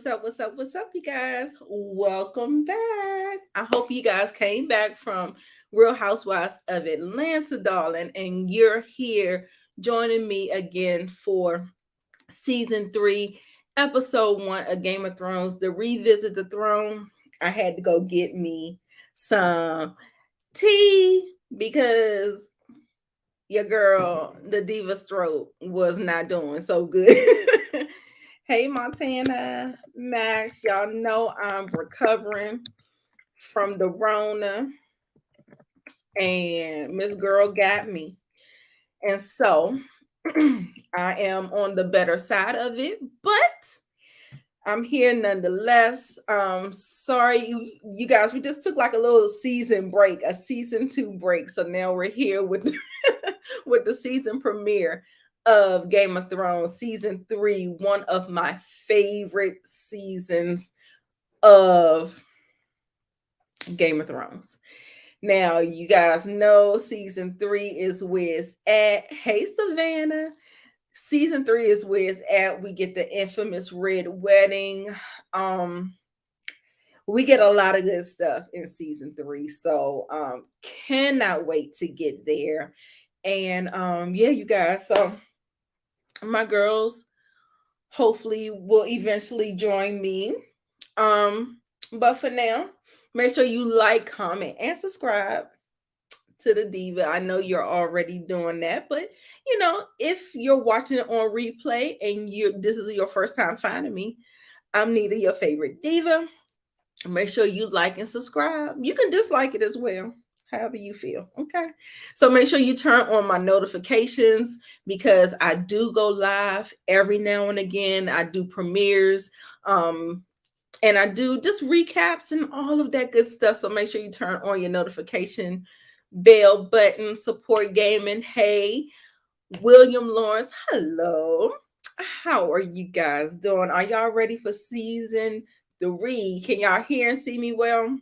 What's up, you guys? Welcome back. I hope you guys came back from Real Housewives of Atlanta, darling, and you're here joining me again for season 3, episode 1 of Game of Thrones, the Revisit the Throne. I had to go get me some tea because your girl, the Diva's throat was not doing so good. Hey, Montana, Max, y'all know I'm recovering from the Rona, and Miss Girl got me. And so I am on the better side of it, but I'm here nonetheless. Sorry, you guys, we just took like a little season break, a season 2 break. So now we're here with with the season premiere of Game of Thrones, season 3, one of my favorite seasons of Game of Thrones. Now, you guys know season 3 is where it's at. Hey, Savannah. Season 3 is where it's at. We get the infamous red wedding. We get a lot of good stuff in season 3. So cannot wait to get there. And yeah, you guys. So my girls hopefully will eventually join me. But for now, make sure you like, comment, and subscribe to the Diva. I know you're already doing that, but if you're watching it on replay and this is your first time finding me, I'm Nita, your favorite diva. Make sure you like and subscribe. You can dislike it as well, however you feel. Okay. So make sure you turn on my notifications because I do go live every now and again. I do premieres. And I do just recaps and all of that good stuff. So make sure you turn on your notification bell button. Support gaming. Hey, William Lawrence. Hello. How are you guys doing? Are y'all ready for season 3? Can y'all hear and see me well?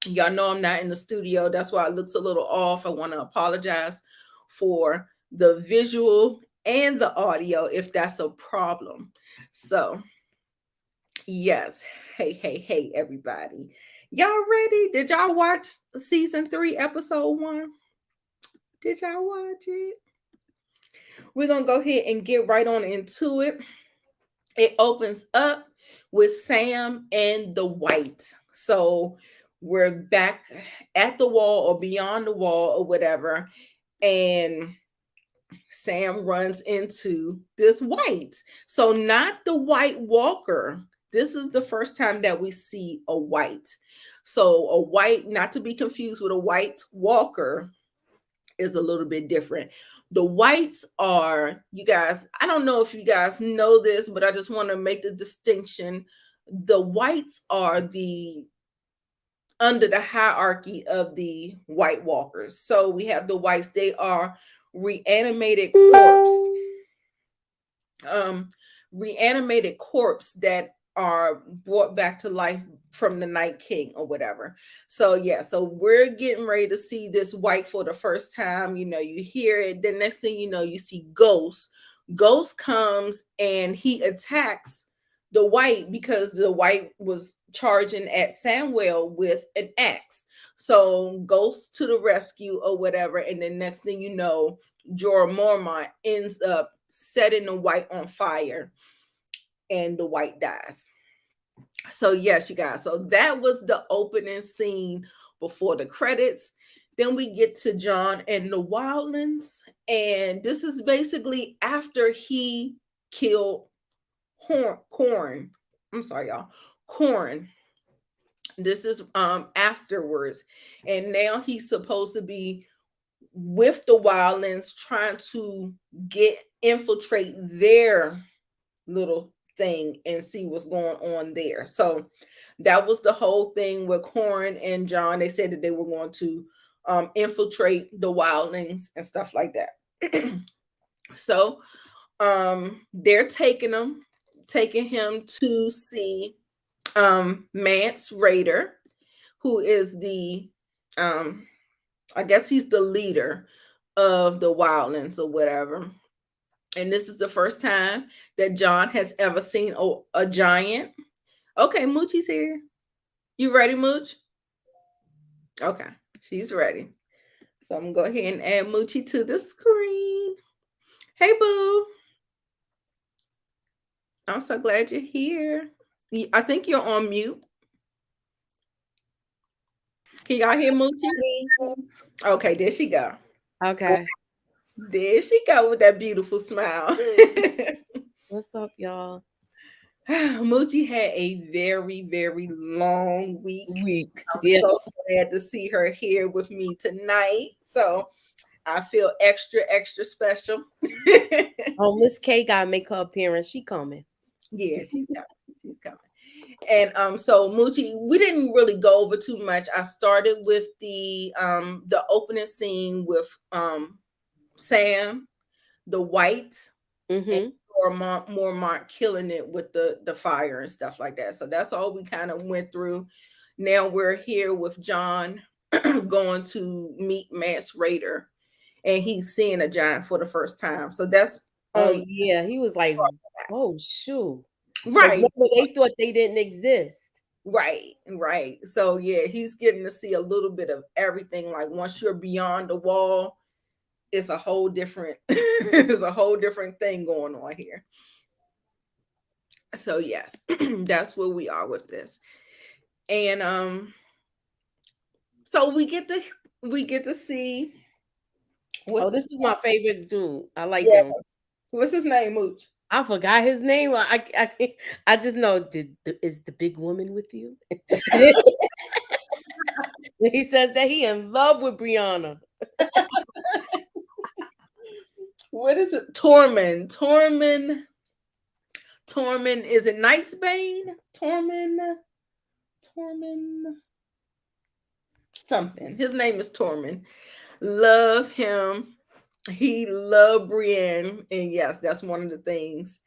Y'all know I'm not in the studio. That's why it looks a little off. I want to apologize for the visual and the audio if that's a problem. So, yes. Hey, everybody. Y'all ready? Did y'all watch season 3, episode 1? Did y'all watch it? We're going to go ahead and get right on into it. It opens up with Sam and the White. So we're back at the wall or beyond the wall or whatever. And Sam runs into this White. So not the White Walker. This is the first time that we see a White. So a White, not to be confused with a White Walker, is a little bit different. The Whites are, you guys, I don't know if you guys know this, but I just want to make the distinction. The Whites are under the hierarchy of the White Walkers. So we have the Whites, they are reanimated corpse that are brought back to life from the Night King or whatever. So yeah, so we're getting ready to see this White for the first time. You hear it. The next thing you know, you see Ghost. Ghost comes and he attacks the White because the White was charging at Samwell with an axe. So Ghost to the rescue or whatever. And then next thing you know, Jorah Mormont ends up setting the White on fire and the White dies. So yes, you guys. So that was the opening scene before the credits. Then we get to Jon and the Wildlands. And this is basically after he killed Corn. I'm sorry, y'all. Corn. This is afterwards. And now he's supposed to be with the Wildlands trying to infiltrate their little thing and see what's going on there. So that was the whole thing with Corn and Jon. They said that they were going to infiltrate the Wildlings and stuff like that. So they're taking him to see Mance Rayder, who is the I guess he's the leader of the Wildlings or whatever. And this is the first time that Jon has ever seen a giant. Okay, Moochie's here. You ready, Mooch? Okay, she's ready. So I'm gonna go ahead and add Moochie to the screen. Hey, boo. I'm so glad you're here. I think you're on mute. Can y'all hear Moochie? Okay, there she go. Okay. There she go with that beautiful smile. What's up, y'all? Moochie had a very, very long week. Week. I'm Yeah. so glad to see her here with me tonight. So I feel extra, extra special. Oh, Miss K gotta make her appearance. She coming. Yeah, she's coming. She's coming. And so Moochie, we didn't really go over too much. I started with the opening scene with Sam, the white, and Mm-hmm. Mormont killing it with the fire and stuff like that. So that's all we kind of went through. Now we're here with John going to meet Mance Rayder, and he's seeing a giant for the first time. So that's Oh on yeah. He was like, oh shoot. Because right. remember they thought they didn't exist. Right, right. So yeah, he's getting to see a little bit of everything. Like once you're beyond the wall, it's a whole different it's a whole different thing going on here. So yes, that's where we are with this. And so we get to see Oh, what's the this is my favorite dude. I like him. yes. What's his name, Mooch? I forgot his name. I just know is the big woman with you? He says that he in love with Brianna. What is it? Tormund. Tormund is it Nightsbane? Tormund something. His name is Tormund. Love him. He loved Brienne, and yes, that's one of the things.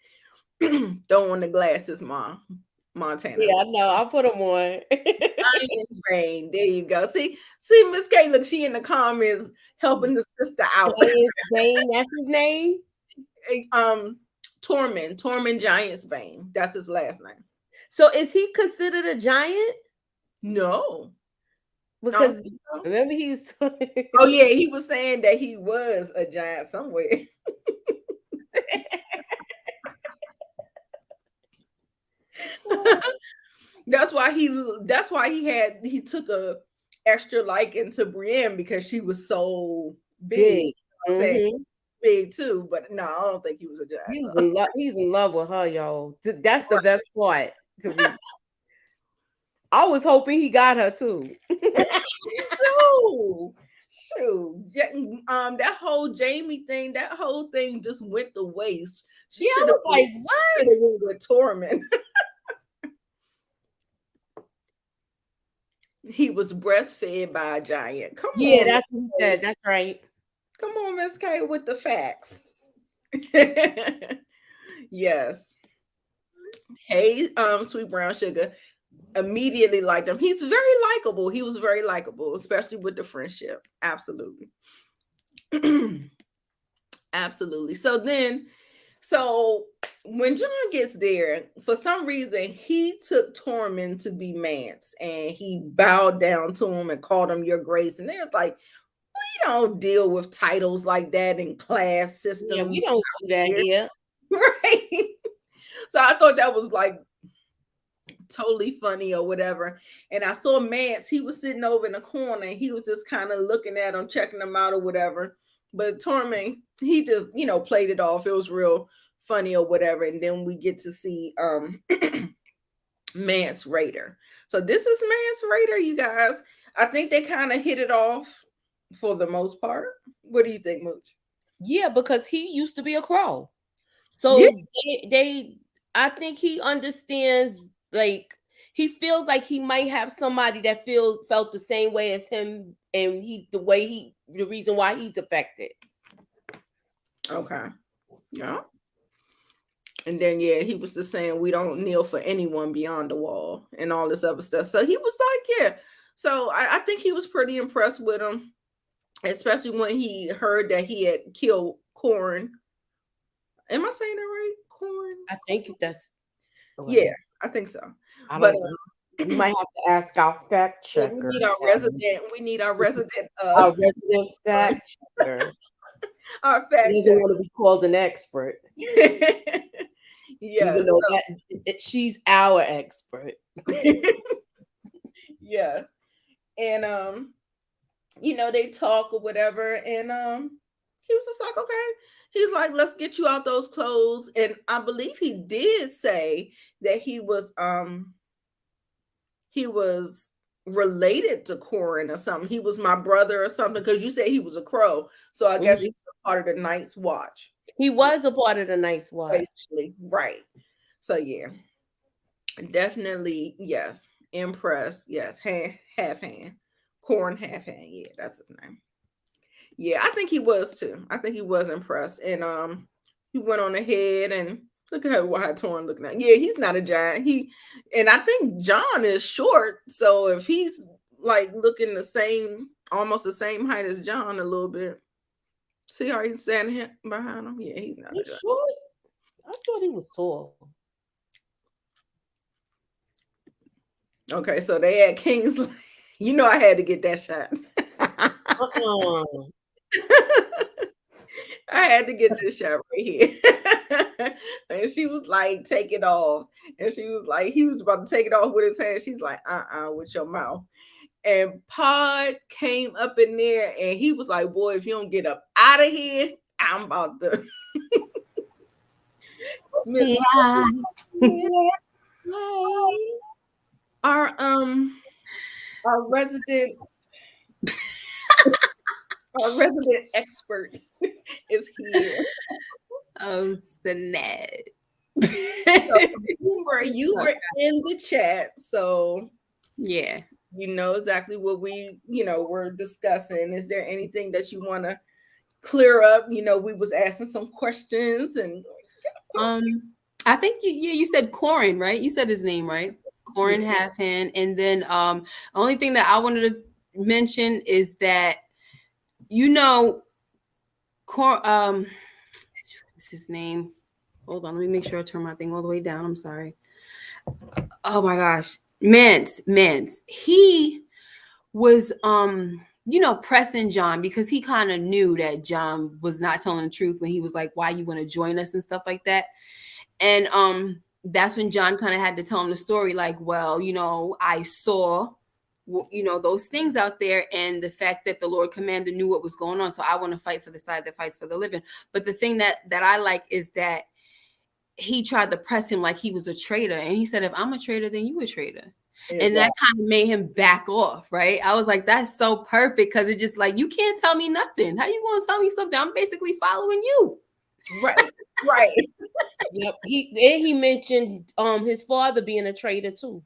Throwing the glasses, Mom. Yeah, Montana's I know. I'll put him on. Giants Bane. There you go. See, Miss K. Look, she in the comments helping the sister out. Giant Bane, that's his name. um, Tormund Giants Bane. That's his last name. So is he considered a giant? No, I don't Because think so. remember he's Oh yeah, he was saying that he was a giant somewhere. that's why he. That's why he took a extra liking to Brienne because she was so big. You big. know what I'm saying Hmm. big too, but no, I don't think he was a giant. He was in love. He's in love with her, y'all. That's the best part. To be, I was hoping he got her too. So, shoot, that whole Jamie thing, that whole thing just went to waste. She Yeah, I should have was like, what? went with Torment. He was breastfed by a giant. Come Yeah, on, that's what he said. That's right. come on, Miss K, with the facts. Yes. Hey, sweet brown sugar. Immediately liked him. He's very likable. He was very likable, especially with the friendship. Absolutely. Absolutely. So when John gets there, for some reason, he took Tormund to be Mance and he bowed down to him and called him your grace. And they're like, we don't deal with titles like that in class Yeah, we systems don't do that here. here. Right. So I thought that was like totally funny or whatever. And I saw Mance, he was sitting over in the corner and he was just kind of looking at him, checking him out or whatever. But Tormund, he just, played it off. It was real funny or whatever. And then we get to see Mance Rayder. So this is Mance Rayder, you guys. I think they kind of hit it off for the most part. What do you think, Mooch? Yeah, because he used to be a crow. Yeah. So I think he understands, like, he feels like he might have somebody that felt the same way as him, and the reason why he's affected. Okay. Yeah. And then he was just saying we don't kneel for anyone beyond the wall and all this other stuff. So he was like, yeah. So I think he was pretty impressed with him, especially when he heard that he had killed Corn. Am I saying that right? Corn? I think that's Yeah, I think so. I But don't. We might have to ask our fact yeah, we checker. need our resident. We need our resident. Our resident fact checker. Our He fact doesn't check. want to be called an expert, Yes. even though she's our expert. Yes. And they talk or whatever, and he was just like, okay. He's like, let's get you out those clothes. And I believe he did say that he was related to Corin or something. He was my brother or something, because you said he was a crow. So I guess he was a part of the Night's Watch. He was a part of the Night's Watch. Basically, right. So yeah. Definitely, yes. Impressed. Yes. Half hand. Corn half hand. Yeah, that's his name. Yeah, I think he was too. I think he was impressed. And he went on ahead, and look at how Torn looking at. Yeah, he's not a giant. And I think John is short. So if he's like looking the same, almost the same height as John a little bit. See how he's standing behind him? Yeah, he's not a giant. Short? I thought he was tall. Okay, so they had Kingsley. I had to get that shot. I had to get this shot right here. And she was like, take it off. And she was like, he was about to take it off with his hand. She's like, with your mouth. And Pod came up in there, and he was like, boy, if you don't get up out of here, I'm about to. Our resident our resident expert is here. Oh, snap. So you were in the chat, so yeah, you know exactly what we were discussing. Is there anything that you want to clear up? We was asking some questions, and I think you said Corin, right? You said his name right, Corin Halfhand. And then the only thing that I wanted to mention is that what's his name? Hold on, let me make sure I turn my thing all the way down. I'm sorry. Oh my gosh. Mance. He was pressing John, because he kind of knew that John was not telling the truth when he was like, why you want to join us and stuff like that. And that's when John kind of had to tell him the story, like, well, I saw those things out there, and the fact that the Lord Commander knew what was going on, so I want to fight for the side that fights for the living. But the thing that I like is that he tried to press him like he was a traitor, and he said, if I'm a traitor, then you a traitor. Exactly. And that kind of made him back off, right? I was like, that's so perfect, because it's just like, you can't tell me nothing. How you going to tell me something? I'm basically following you. Right. Yep. He mentioned his father being a traitor too.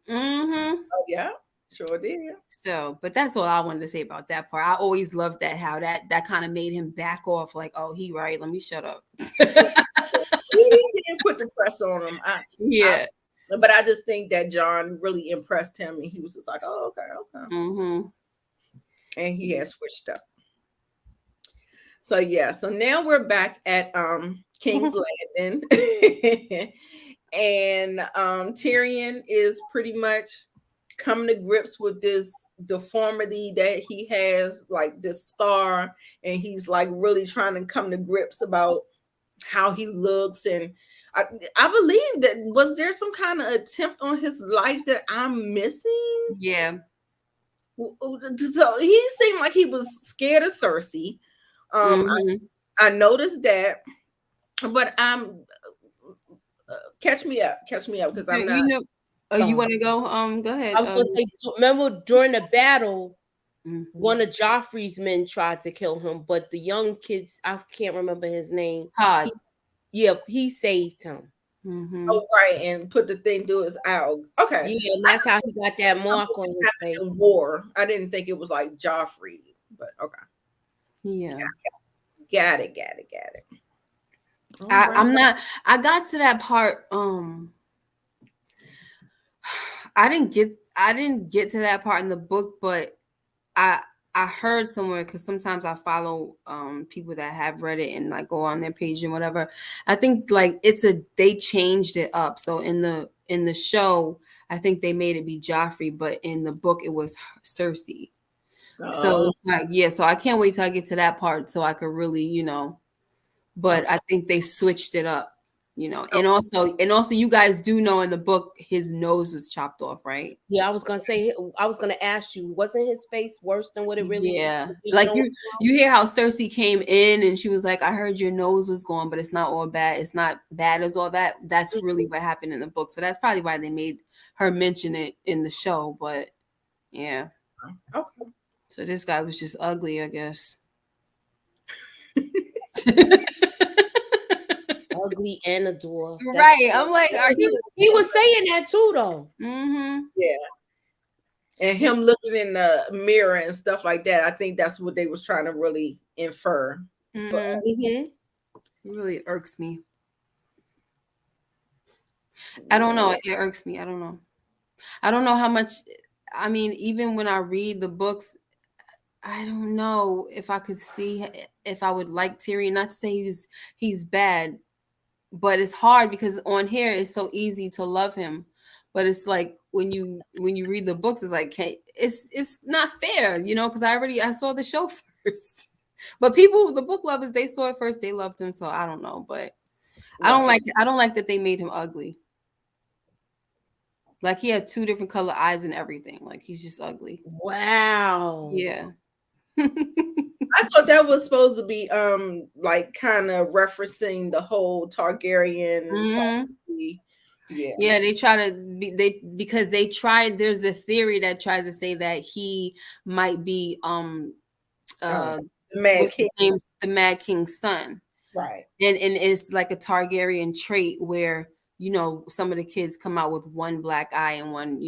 Oh, yeah, sure did. So, but that's all I wanted to say about that part. I always loved that, how that kind of made him back off, like, oh, he right, let me shut up. He didn't put the press on him. But I just think that John really impressed him, and he was just like, oh, okay. And he had switched up. So yeah, so now we're back at King's Landing. And Tyrion is pretty much coming to grips with this deformity that he has, like this scar, and he's like really trying to come to grips about how he looks. And I believe that, was there some kind of attempt on his life that I'm missing? Yeah. So he seemed like he was scared of Cersei. I noticed that, but catch me up, because I'm not. You want to go? Go ahead. I was gonna say, remember during the battle, one of Joffrey's men tried to kill him, but the young kids, I can't remember his name. He saved him. Oh, right, and put the thing through his eye. Okay, yeah, and that's how he got that mark on his face. War. I didn't think it was like Joffrey, but okay. Yeah. Got it. I'm not. I got to that part. I didn't get to that part in the book, but I heard somewhere, because sometimes I follow people that have read it and like go on their page and whatever. I think like they changed it up. So in the show, I think they made it be Joffrey, but in the book it was Cersei. So Oh, it's like, yeah, so I can't wait till I get to that part so I could really, but okay. I think they switched it up, and also you guys do know in the book his nose was chopped off, right? Yeah, I was gonna say. I was gonna ask you, wasn't his face worse than what it really Yeah. was Like showing? you hear how Cersei came in and she was like, I heard your nose was gone, but it's not all bad. It's not bad as all that. That's really what happened in the book. So that's probably why they made her mention it in the show. But yeah. Okay. So this guy was just ugly, I guess. Ugly and a dwarf. That's Right. I'm like, are you? he was saying that too, though. Mm-hmm. Yeah. And him looking in the mirror and stuff like that. I think that's what they was trying to really infer. But Mm-hmm. It really irks me. I don't know. It irks me. I don't know. I don't know how much. I mean, even when I read the books, I don't know if I could see if I would like Tyrion. Not to say he's bad, but it's hard because on here it's so easy to love him. But it's like when you read the books, it's like it's not fair, because I saw the show first. But the book lovers, they saw it first. They loved him, so I don't know. But I don't like that they made him ugly. Like he had 2 different color eyes and everything. Like he's just ugly. Wow. Yeah. I thought that was supposed to be like kind of referencing the whole Targaryen. Yeah, they try to be because they tried. There's a theory that tries to say that he might be The Mad what's his King. name, the Mad King's son, Right. and it's like a Targaryen trait where some of the kids come out with one black eye and one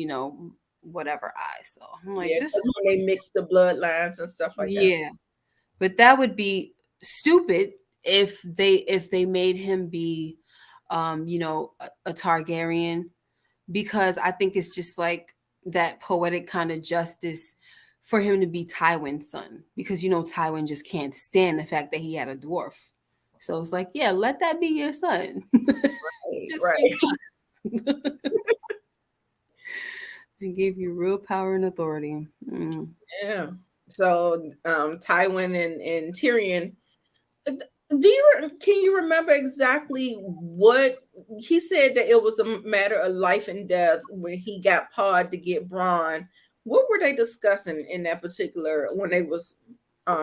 whatever eye. So I'm like, Yeah, this because when they mix the bloodlines and stuff like that. yeah, but that would be stupid if they made him be a Targaryen, because I think it's just like that poetic kind of justice for him to be Tywin's son, because Tywin just can't stand the fact that he had a dwarf. So it's like, yeah, let that be your son. Just Right. They gave you real power and authority. Yeah. So Tywin and Tyrion. Can you remember exactly what he said, that it was a matter of life and death when he got Pod to get Bronn? What were they discussing in that particular when they was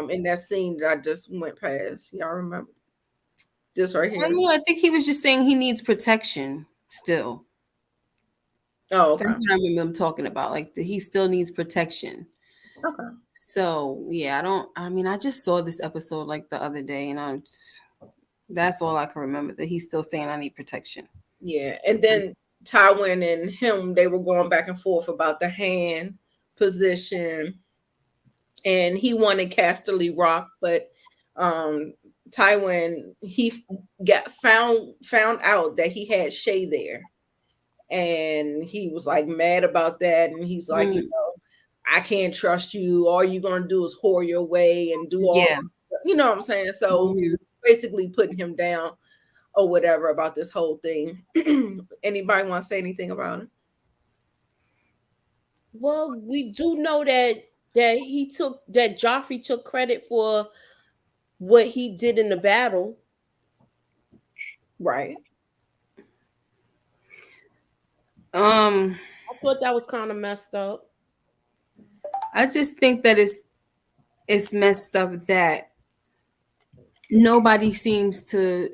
in that scene that I just went past? Y'all remember? This right here. I think he was just saying he needs protection still. Oh, okay. That's what I remember him talking about. Like he still needs protection. Okay. So yeah, I just saw this episode like the other day, and that's all I can remember, that he's still saying I need protection. Yeah, and then Tywin and him, they were going back and forth about the hand position, and he wanted Casterly Rock, but Tywin, he got found out that he had Shay there, and he was like mad about that, and he's like, I can't trust you. All you're gonna do is whore your way and do all, you know what I'm saying? So basically putting him down or whatever about this whole thing. Anybody want to say anything about it? Well, we do know that Joffrey took credit for what he did in the battle. Right. I thought that was kind of messed up. I just think that it's messed up that nobody seems to,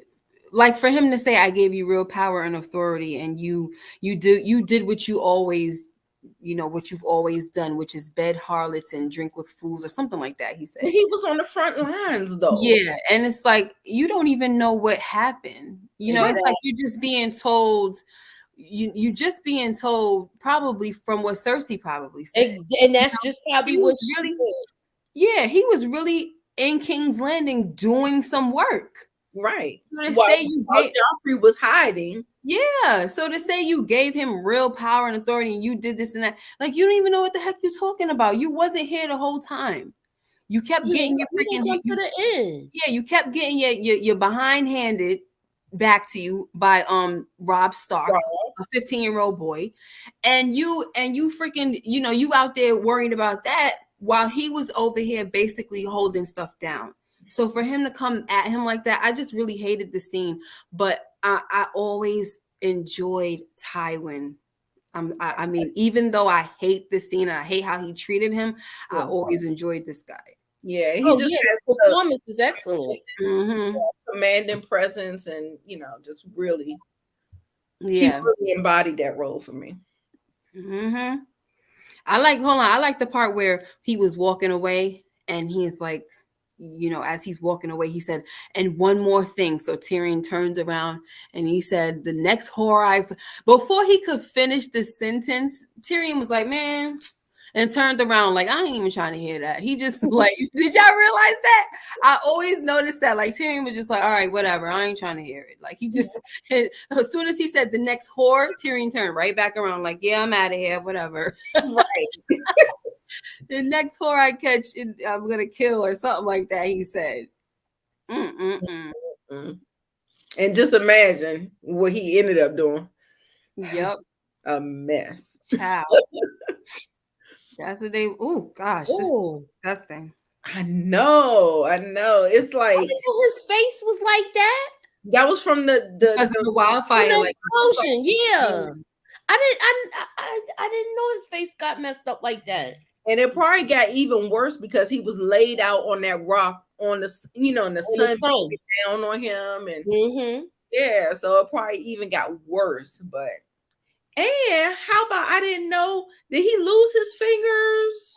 like, for him to say, I gave you real power and authority, and you did what you always, what you've always done, which is bed harlots and drink with fools, or something like that. He said he was on the front lines though. Yeah, and it's like you don't even know what happened. It's like you're just being told. You just being told, probably from what Cersei probably said, and that's just probably what really. Yeah, he was really in King's Landing doing some work. Right. So while Joffrey was hiding. Yeah. So to say you gave him real power and authority and you did this and that, like you don't even know what the heck you're talking about. You wasn't here the whole time. You kept getting your freaking to the end. Yeah, you kept getting your behind handed, back to you by Rob Stark, Right. a 15-year-old boy, and you freaking, you out there worried about that while he was over here basically holding stuff down. So for him to come at him like that, I just really hated the scene. But I always enjoyed Tywin. I mean, even though I hate this scene and I hate how he treated him, I Yeah. always enjoyed this guy. Yeah, he Oh just yeah, has his performance is excellent. Mm-hmm. commanding presence, and just really, he Yeah. really embodied that role for me. Mm-hmm. I like the part where he was walking away and he's like, as he's walking away, he said, and one more thing. So Tyrion turns around and he said, the next whore before he could finish the sentence, Tyrion was like, man, and turned around like, I ain't even trying to hear that. He just like, did y'all realize that? I always noticed that. Like Tyrion was just like, all right, whatever. I ain't trying to hear it. Like he just, as soon as he said the next whore, Tyrion turned right back around like, yeah, I'm out of here, whatever. Right. The next whore I catch, I'm gonna kill or something like that. He said. Mm-mm-mm. And just imagine what he ended up doing. Yep. A mess. Child. That's what they. Oh gosh, this is disgusting. I know. It's I like didn't know his face was like that. that was from Because of the wildfire, The like explosion, yeah. I didn't know his face got messed up like that. and it probably got even worse because he was laid out on that rock on the and the sun beat down on him, and yeah, so it probably even got worse. But and how about, I didn't know, did he lose his fingers?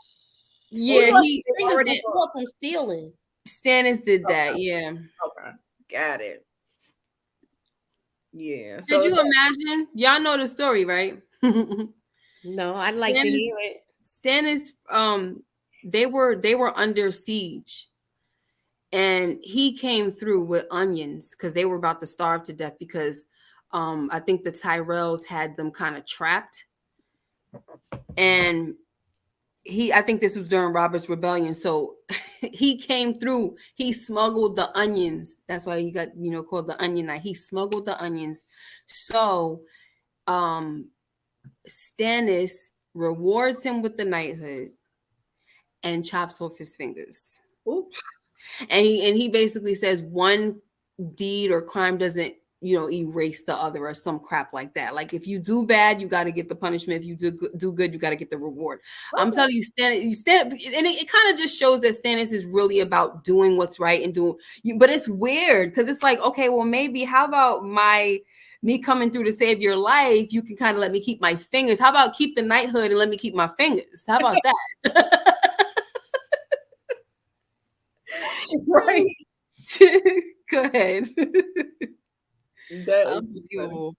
yeah, His fingers were from stealing. Stannis did that. Yeah. Okay, got it. Yeah. Did you imagine? Y'all know the story, right? No, I'd like to hear it. Stannis, they were under siege, and he came through with onions because they were about to starve to death because I think the Tyrells had them kind of trapped, and I think this was during Robert's rebellion, so he came through. He smuggled the onions. That's why he got called the Onion Knight. He smuggled the onions. So Stannis rewards him with the knighthood and chops off his fingers. Ooh. And he basically says one deed or crime doesn't erase the other or some crap like that. Like if you do bad, you got to get the punishment. If you do good, you got to get the reward. Okay. I'm telling you, Stannis, and it kind of just shows that Stannis is really about doing what's right and but it's weird because it's like, okay, well maybe how about me coming through to save your life, you can kind of let me keep my fingers. How about keep the knighthood and let me keep my fingers? How about that? Right. Go ahead. That unbelievable.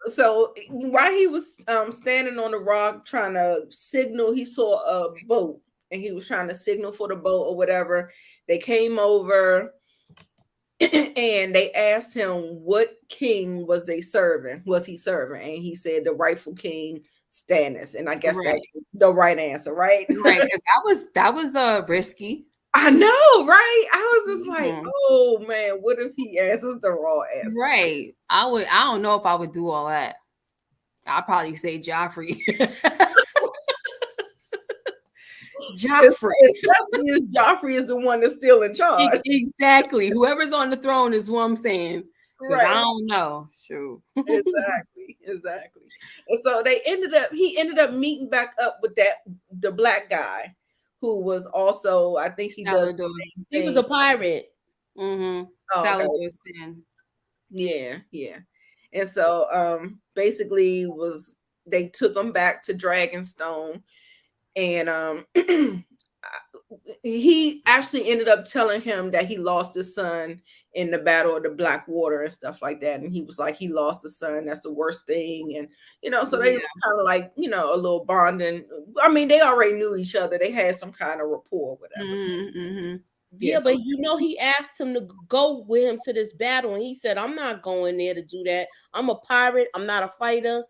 So while he was standing on the rock trying to signal, he saw a boat and he was trying to signal for the boat or whatever. They came over and they asked him what king was he serving, and he said the rightful king Stannis, and I guess that's the right answer, right? Right, because that was risky. I know, right? I was just like, oh man, what if he answers the wrong answer? Right. I don't know if I would do all that. I'd probably say Joffrey. Joffrey. Especially if Joffrey is the one that's still in charge. Exactly. Whoever's on the throne is what I'm saying. Right. I don't know. Sure. Exactly. And so he ended up meeting back up with the black guy who was also, I think he was a pirate. Mm-hmm. Yeah. And so basically they took him back to Dragonstone, and he actually ended up telling him that he lost his son in the Battle of the Blackwater and stuff like that. And he was like, he lost a son. That's the worst thing. And, so they was kind of like, a little bonding. I mean, they already knew each other. They had some kind of rapport, whatever. Mm-hmm. Yeah, but he asked him to go with him to this battle. And he said, I'm not going there to do that. I'm a pirate. I'm not a fighter.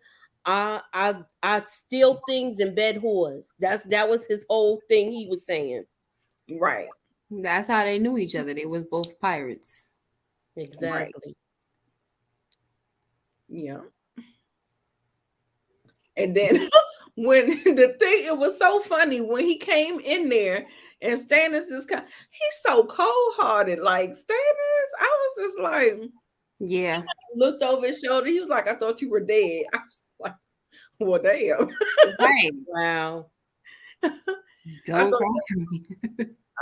I steal things and bed whores. That was his whole thing he was saying. Right. That's how they knew each other. They was both pirates. Exactly. Yeah. And then when the thing, it was so funny when he came in there and Stannis is kind, he's so cold hearted. Like Stannis, I was just like, Yeah. looked over his shoulder. He was like, I thought you were dead. I was like, well, damn. Right. Wow. Don't thought- cry for me.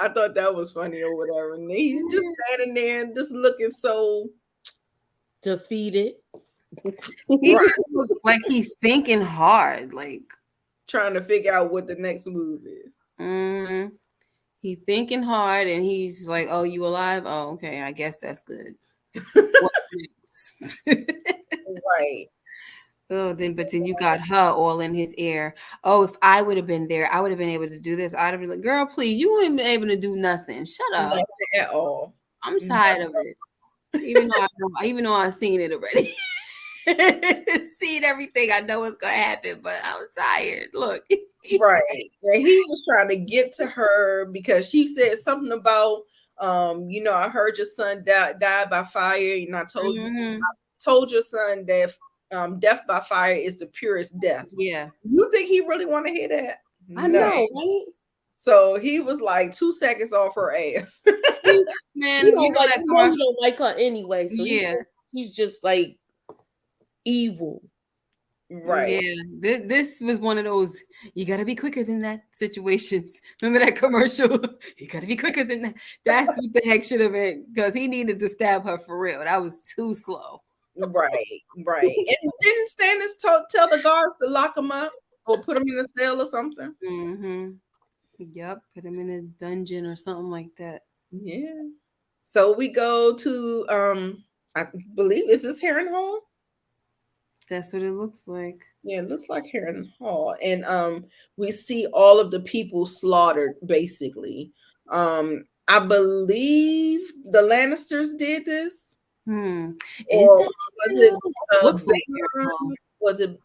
I thought that was funny or whatever. And he just standing there and just looking so Defeated. He right, just looked like he's thinking hard. Like, trying to figure out what the next move is. he thinking hard, and he's like, "Oh, you alive? Oh, okay. I guess that's good." What next? Right. Oh, but then you got her all in his ear. Oh, if I would have been there, I would have been able to do this. I'd have been like, girl, please, you wouldn't been able to do nothing. Shut up. Nothing at all. I'm tired of it. Even though I've seen it already. Seen everything. I know what's gonna happen, but I'm tired. Look. Right. And he was trying to get to her because she said something about I heard your son died by fire, and I told told your son that death by fire is the purest death. Yeah. You think he really want to hear that? I know, right? So he was like 2 seconds off her ass. Man, He don't like her anyway. So yeah, he's just like evil. Right. Yeah. This was one of those you gotta be quicker than that situations. Remember that commercial? You gotta be quicker than that. That's what the heck should have been, because he needed to stab her for real. That was too slow. Right. And didn't Stannis tell the guards to lock him up or put him in a cell or something? Yep, put him in a dungeon or something like that. Yeah. So we go to I believe, is this Harrenhal? That's what it looks like. Yeah, it looks like Harrenhal. And we see all of the people slaughtered basically. I believe the Lannisters did this. Is Or that was it looks like was it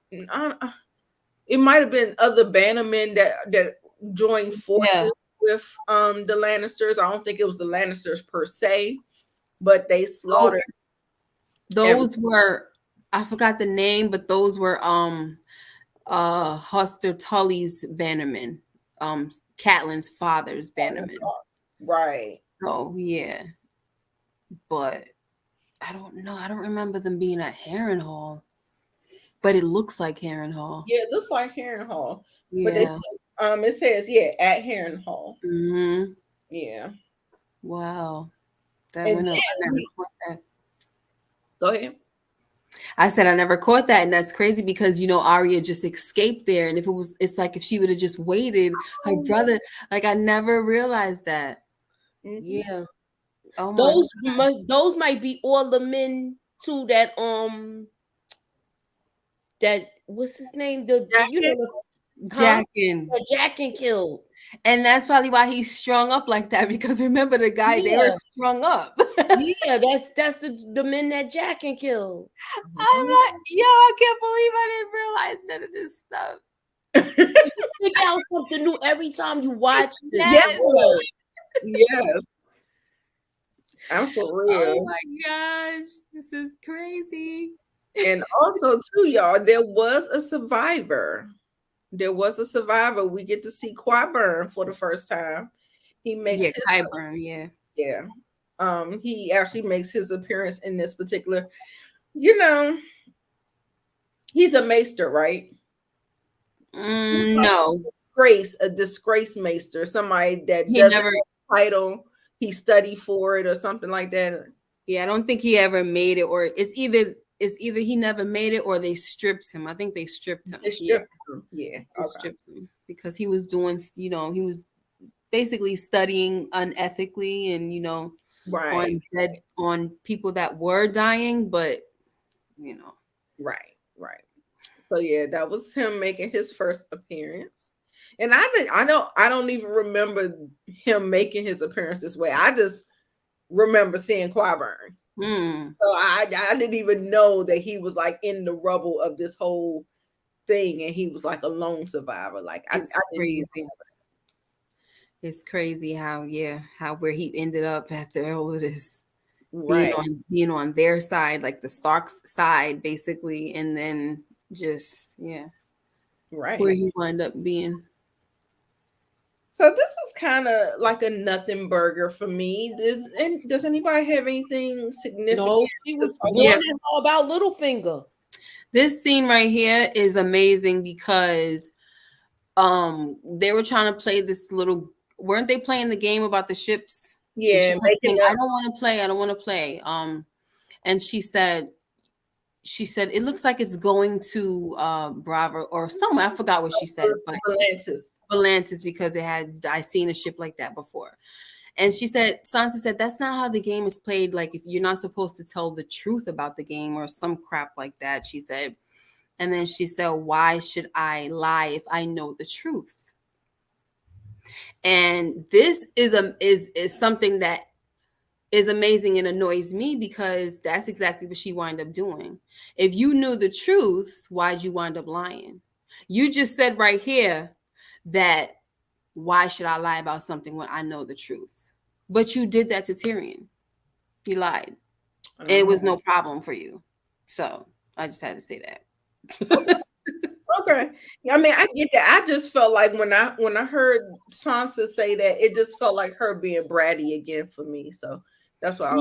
it might have been other bannermen that joined forces with the Lannisters. I don't think it was the Lannisters per se, but they slaughtered. Those were, I forgot the name, but those were Hoster Tully's bannermen, Catelyn's father's bannermen. Right. Oh yeah, but I don't know. I don't remember them being at Harrenhal, but it looks like Harrenhal. Yeah, it looks like Harrenhal. Yeah. But they said, it says at Harrenhal. Yeah. Wow. That Go ahead. I said I never caught that, and that's crazy because Arya just escaped there, and it's like if she would have just waited, her brother. Like I never realized that. Yeah. Oh those might be all the men too that what's his name? Jaqen killed. And that's probably why he's strung up like that, because remember the guy, they were strung up. Yeah, that's the men that Jaqen killed. I'm like, I can't believe I didn't realize none of this stuff. You figure out something new every time you watch this. Yes. I'm for real. Oh my gosh, this is crazy. And also too, y'all, there was a survivor. We get to see Qyburn for the first time. He makes Qyburn, he actually makes his appearance in this particular. He's a maester, right? No, a disgrace maester, somebody that doesn't have a title. He studied for it or something like that. Yeah, I don't think he ever made it, or it's either he never made it or they stripped him. I think they stripped him. They stripped him because he was doing, he was basically studying unethically and on people that were dying, but right. So yeah, that was him making his first appearance. And I don't even remember him making his appearance this way. I just remember seeing Qyburn. So I didn't even know that he was like in the rubble of this whole thing, and he was like a lone survivor. Like it's crazy. It's crazy how where he ended up after all of this. Right. being on their side, like the Starks side, basically, and then just Right. where he wound up being. So this was kind of like a nothing burger for me. Does anybody have anything significant? No, she was warning her about Littlefinger. This scene right here is amazing because they were trying to play this little, weren't they playing the game about the ships? Yeah, and she saying, I don't want to play. And she said it looks like it's going to Bravo or somewhere. I forgot what she said, but Volantis, because I seen a ship like that before. And Sansa said, that's not how the game is played. Like, if you're not supposed to tell the truth about the game or some crap like that, she said. And then she said, why should I lie if I know the truth? And this is something that is amazing and annoys me, because that's exactly what she wound up doing. If you knew the truth, why'd you wind up lying? You just said right here that why should I lie about something when I know the truth? But you did that to Tyrion. You lied. And it was no problem for you. So I just had to say that. Okay. I mean, I get that. I just felt like when I heard Sansa say that, it just felt like her being bratty again for me. So that's why.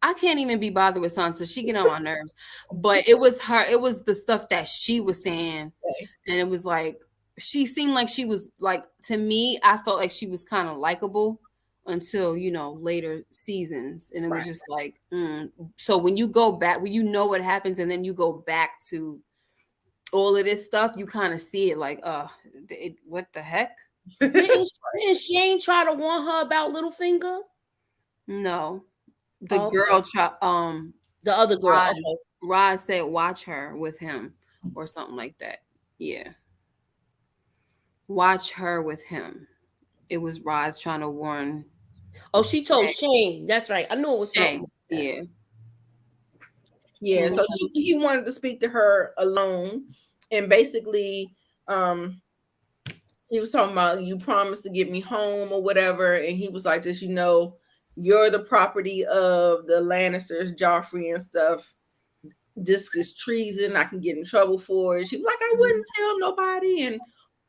I can't even be bothered with Sansa. She get on my nerves. But it was her. It was the stuff that she was saying, and it was like she seemed like she was like, to me, I felt like she was kind of likable until later seasons, and it was just like, So when you go back, when you know what happens, and then you go back to all of this stuff, you kind of see it like, what the heck? Didn't Shane try to warn her about Littlefinger? No, the girl the other girl. Roz said, watch her with him or something like that. Yeah, watch her with him. It was Roz trying to warn. Oh, she told Shane. That's right. I knew it was Shane. Yeah. Yeah, so he wanted to speak to her alone, and basically, he was talking about, you promised to get me home or whatever, and he was like, "Just you're the property of the Lannisters, Joffrey and stuff. This is treason. I can get in trouble for it." She was like, "I wouldn't tell nobody," and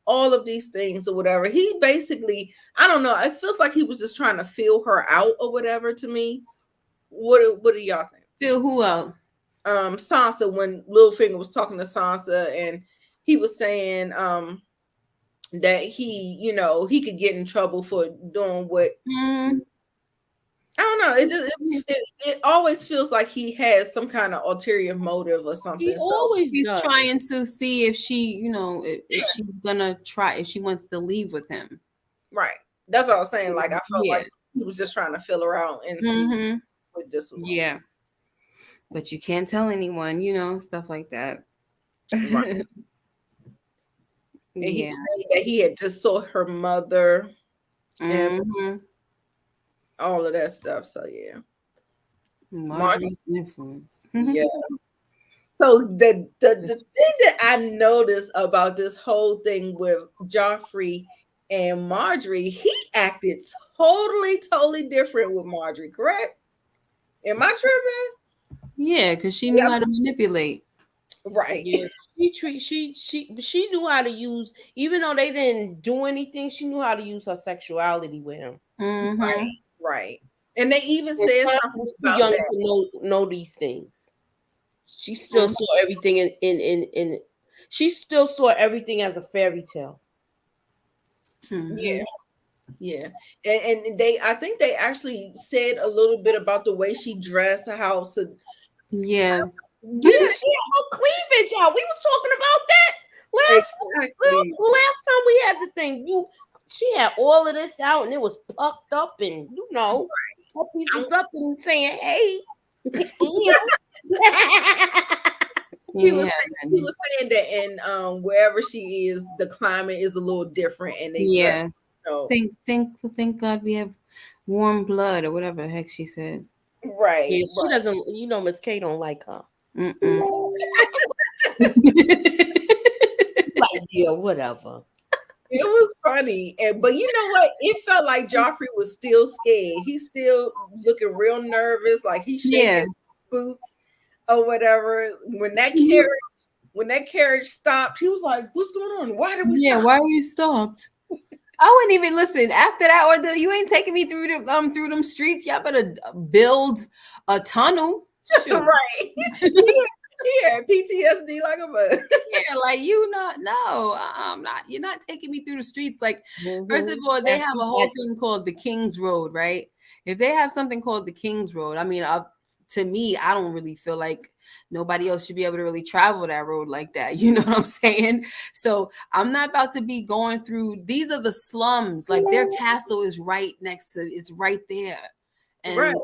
all of these things or whatever. He basically, I don't know. It feels like he was just trying to feel her out or whatever. To me, what do y'all think? Feel who out? Sansa, when Littlefinger was talking to Sansa, and he was saying that he could get in trouble for doing what. I don't know. It always feels like he has some kind of ulterior motive or something. He's trying to see if she, if she's gonna try, if she wants to leave with him. Right. That's what I was saying. Like, I felt like he was just trying to fill her out and see what this was. Yeah. Like. But you can't tell anyone, stuff like that. Right. And he was saying that he had just saw her mother and all of that stuff. So yeah. Marjorie's influence. Yeah. So the thing that I noticed about this whole thing with Joffrey and Marjorie, he acted totally different with Marjorie, correct? Am I tripping? Yeah, because she knew how to manipulate. Right. Yeah. She knew how to use, even though they didn't do anything, she knew how to use her sexuality with him. Right. And they even said something about young that. To know these things. She still saw everything in she still saw everything as a fairy tale. Yeah. And I think they actually said a little bit about the way she dressed, how she had no cleavage out. We was talking about that last time we had the thing. She had all of this out, and it was pucked up, and pieces up and saying, "Hey." He was saying that in wherever she is, the climate is a little different, and they dress, thank God we have warm blood or whatever the heck she said. Right. Yeah, she doesn't. Miss K don't like her. Like, yeah, whatever. It was funny. But you know what? It felt like Joffrey was still scared. He's still looking real nervous, like he's shaking boots or whatever. When that carriage stopped, he was like, "What's going on? Why did we stop? Why we stopped?" I wouldn't even listen after that. Or you ain't taking me through them streets. Y'all better build a tunnel. Right? He had PTSD like a bug. Yeah, like I'm not. You're not taking me through the streets. Like, first of all, they have a whole thing called the King's Road, right? If they have something called the King's Road, I mean, to me, I don't really feel like nobody else should be able to really travel that road like that. You know what I'm saying? So I'm not about to be going through. These are the slums. Like, their castle is right next to. It's right there. And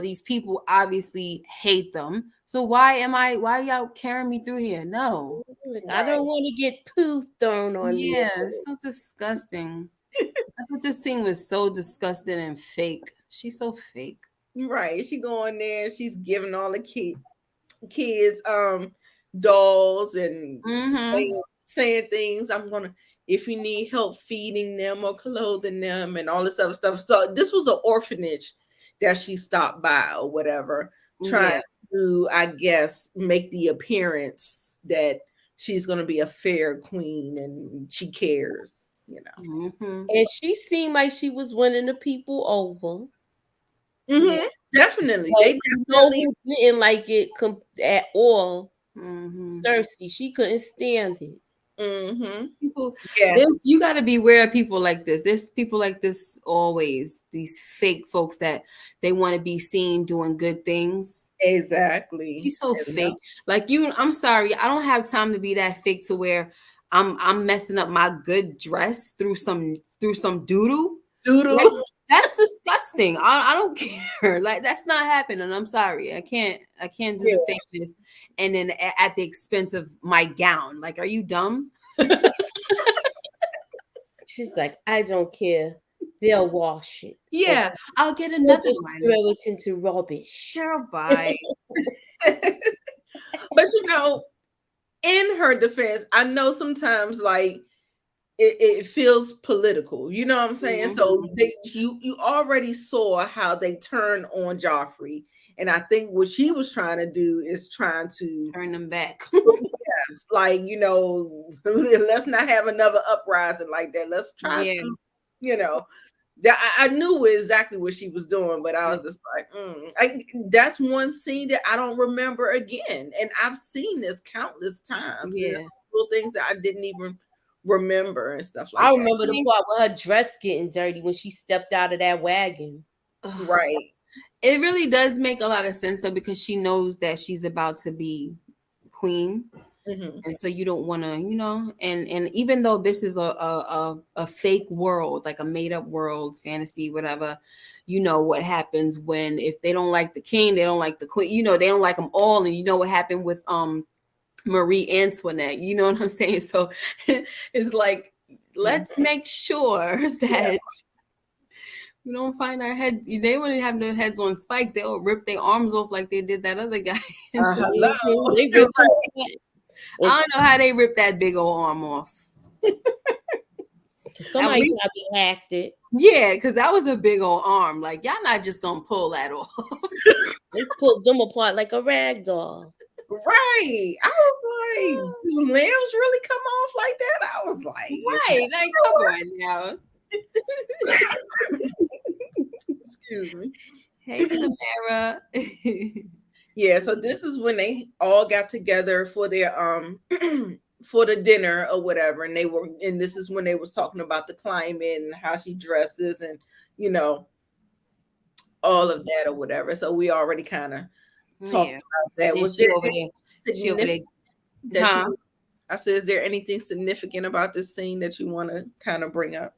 these people obviously hate them. So why are y'all carrying me through here? No. I don't want to get poo thrown on me. Yeah, it's so disgusting. I thought this scene was so disgusting and fake. She's so fake. Right. She going there, she's giving all the kids dolls and saying things. If you need help feeding them or clothing them and all this other stuff. So this was an orphanage that she stopped by or whatever, trying to, I guess, make the appearance that she's going to be a fair queen and she cares, And she seemed like she was winning the people over. Definitely. They didn't like it at all. Cersei, she couldn't stand it. People, you got to beware of people like this. There's people like this always. These fake folks that they want to be seen doing good things. Exactly. She's so fake. Like you, I'm sorry, I don't have time to be that fake to where I'm messing up my good dress through some doodoo. Like, that's disgusting. I don't care. Like, that's not happening. I'm sorry. I can't do the fakeness and then at the expense of my gown. Like, are you dumb? She's like, I don't care. They'll wash it. Yeah, I'll get another one. Throw it into rubbish. Girl, bye. But in her defense, I know sometimes like it feels political, you know what I'm saying? So you already saw how they turned on Joffrey, and I think what she was trying to do is trying to turn them back. Yes, like let's not have another uprising like that. Let's try to, I knew exactly what she was doing, but I was just like, that's one scene that I don't remember again, and I've seen this countless times. Yeah, little things that I didn't even remember and stuff like that. I remember the part with her dress getting dirty when she stepped out of that wagon. Right. It really does make a lot of sense though, because she knows that she's about to be queen. And so you don't want to, and even though this is a fake world, like a made up world, fantasy, whatever, what happens if they don't like the king, they don't like the queen, they don't like them all. And you know what happened with Marie Antoinette, you know what I'm saying? So it's like, let's make sure that we don't find our heads. They wouldn't have their heads on spikes. They'll rip their arms off like they did that other guy. They I don't know how they ripped that big old arm off. Somebody probably hacked it. Yeah, because that was a big old arm. Like, y'all not just gonna pull that off. They pulled them apart like a rag doll. Right. I was like, do limbs really come off like that? I was like, right. Like, come on now. Excuse me. Hey, Samara. Yeah, so this is when they all got together for their for the dinner or whatever, and this is when they was talking about the climate and how she dresses and all of that or whatever. So we already kind of talked about that. Was there significant? I said, is there anything significant about this scene that you want to kind of bring up?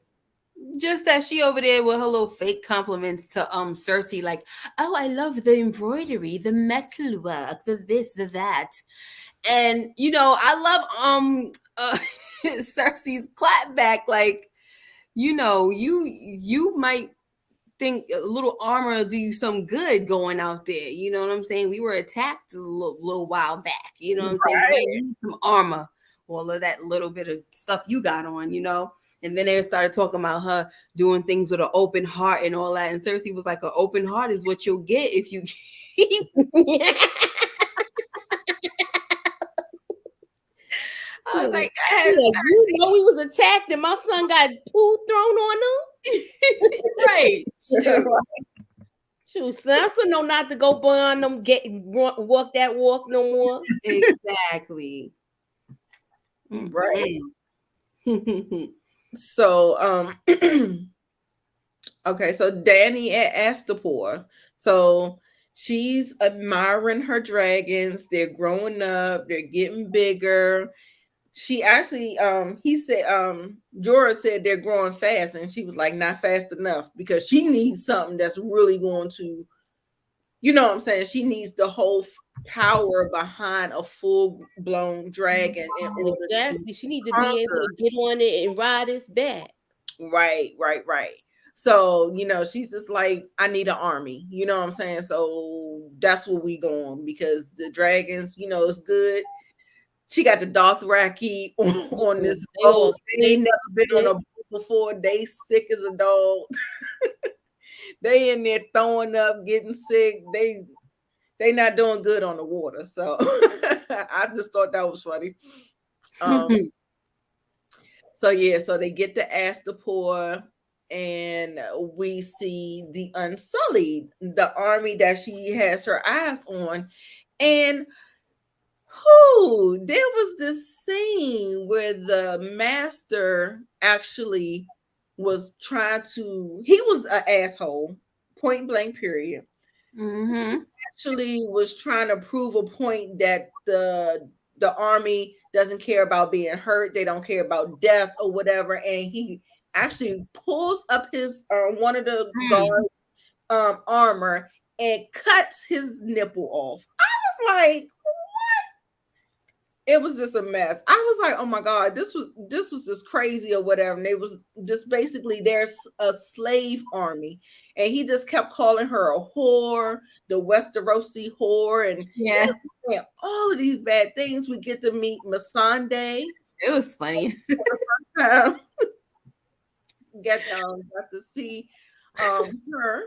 Just that she over there with her little fake compliments to Cersei, like, oh, I love the embroidery, the metalwork, the this, the that. And I love Cersei's clapback, like, you might think a little armor will do you some good going out there. You know what I'm saying? We were attacked a little while back. You know what I'm saying? Some armor, all of that little bit of stuff you got on, And then they started talking about her doing things with an open heart and all that. And Cersei was like, an open heart is what you'll get if you keep. I was like, Like, you know, we was attacked and my son got poo thrown on him. right. Shoot, Sansa know not to go beyond them, walk that walk no more. Exactly. Right. So, okay, so Dany at Astapor. So she's admiring her dragons. They're growing up, they're getting bigger. She actually, he said, Jorah said they're growing fast, and she was like, not fast enough, because she needs something that's really going to, you know what I'm saying? She needs the whole power behind a full-blown dragon in order Exactly. to She need to be able to get on it and ride its back. Right. So, you know, she's just like, I need an army. You know what I'm saying? So that's what we going, because the dragons, you know, it's good. She got the Dothraki on this boat. They ain't never been on a boat before. They sick as a dog. They in there throwing up, getting sick. They not doing good on the water. So I just thought that was funny. So yeah, so they get to Astapor, and we see the Unsullied, the army that she has her eyes on. And there was this scene where the master actually was trying to, he was an asshole, point blank, period. Actually was trying to prove a point that the army doesn't care about being hurt, they don't care about death or whatever, and he actually pulls up his one of the guards armor and cuts his nipple off. I was like, it was just a mess. I was like, oh my God, this was just crazy or whatever. And they was just basically, there's a slave army. And he just kept calling her a whore, the Westerosi whore, and all of these bad things. We get to meet Missandei. It was funny. Got to see her.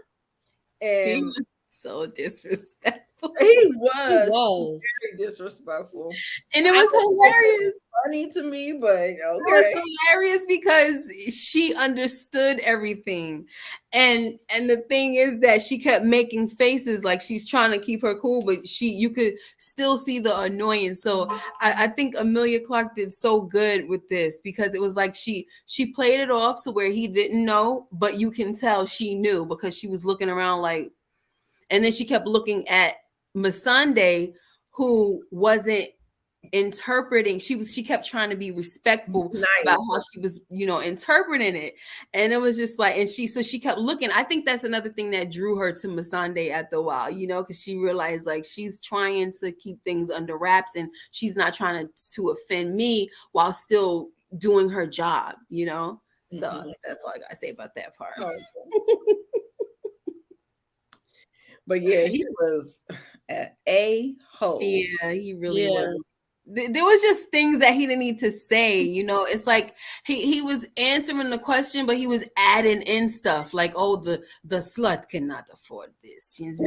And he was so disrespectful. He was very disrespectful. And it was hilarious. Funny to me, but okay. It was hilarious because she understood everything. And the thing is that she kept making faces like she's trying to keep her cool, but you could still see the annoyance. So I think Emilia Clarke did so good with this, because it was like she played it off to where he didn't know, but you can tell she knew, because she was looking around like, and then she kept looking at Missandei, who wasn't interpreting. She kept trying to be respectful about how she was, interpreting it. And it was just like, and she kept looking. I think that's another thing that drew her to Missandei after a while, because she realized like she's trying to keep things under wraps, and she's not trying to offend me while still doing her job, So that's all I gotta say about that part. But yeah, he was an a-hole. Yeah, he really was. There was just things that he didn't need to say, It's like he was answering the question, but he was adding in stuff like, oh, the slut cannot afford this. And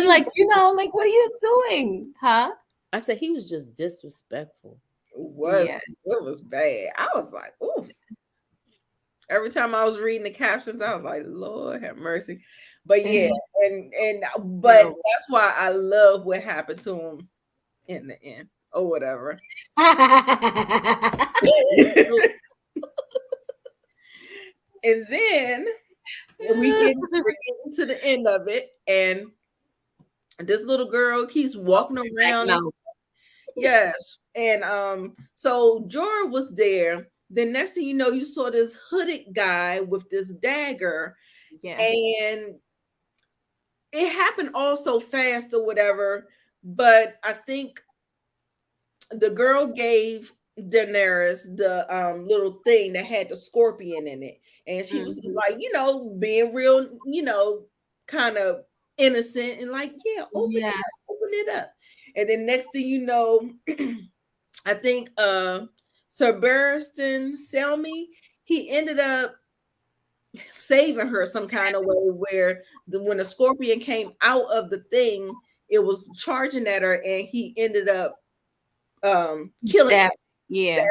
like, like, what are you doing? Huh? I said he was just disrespectful. It was bad. I was like, ooh. Every time I was reading the captions, I was like, Lord have mercy. But yeah, but that's why I love what happened to him in the end or whatever. And then we're getting to the end of it, and this little girl keeps walking around. Yes. And so Jorah was there. The next thing you know, you saw this hooded guy with this dagger. Yeah. And it happened all so fast or whatever. But I think the girl gave Daenerys the little thing that had the scorpion in it. And she was just like, being real, kind of innocent and like, open it up. And then next thing you know, I think Sir Barristan Selmy, he ended up saving her some kind of way where when the scorpion came out of the thing, it was charging at her, and he ended up killing it.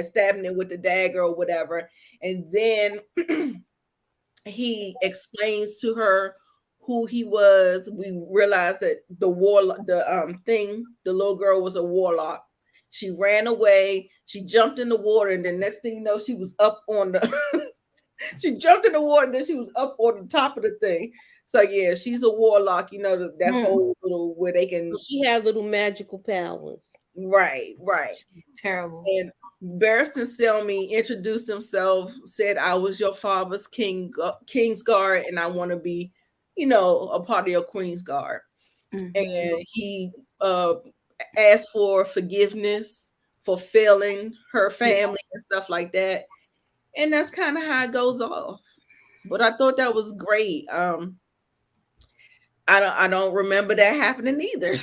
Stabbing it with the dagger or whatever. And then he explains to her who he was. We realized that the little girl was a warlock. She ran away, she jumped in the water, and then next thing you know, she was up on the she jumped in the water, and then she was up on the top of the thing. So yeah, she's a warlock, you know, that whole little where they can. She had little magical powers. Right. Terrible. And Barristan Selmy introduced himself, said, "I was your father's king's guard, and I want to be, you know, a part of your queen's guard." And he asked for forgiveness for failing her family and stuff like that. And that's kind of how it goes off. But I thought that was great. I don't remember that happening either.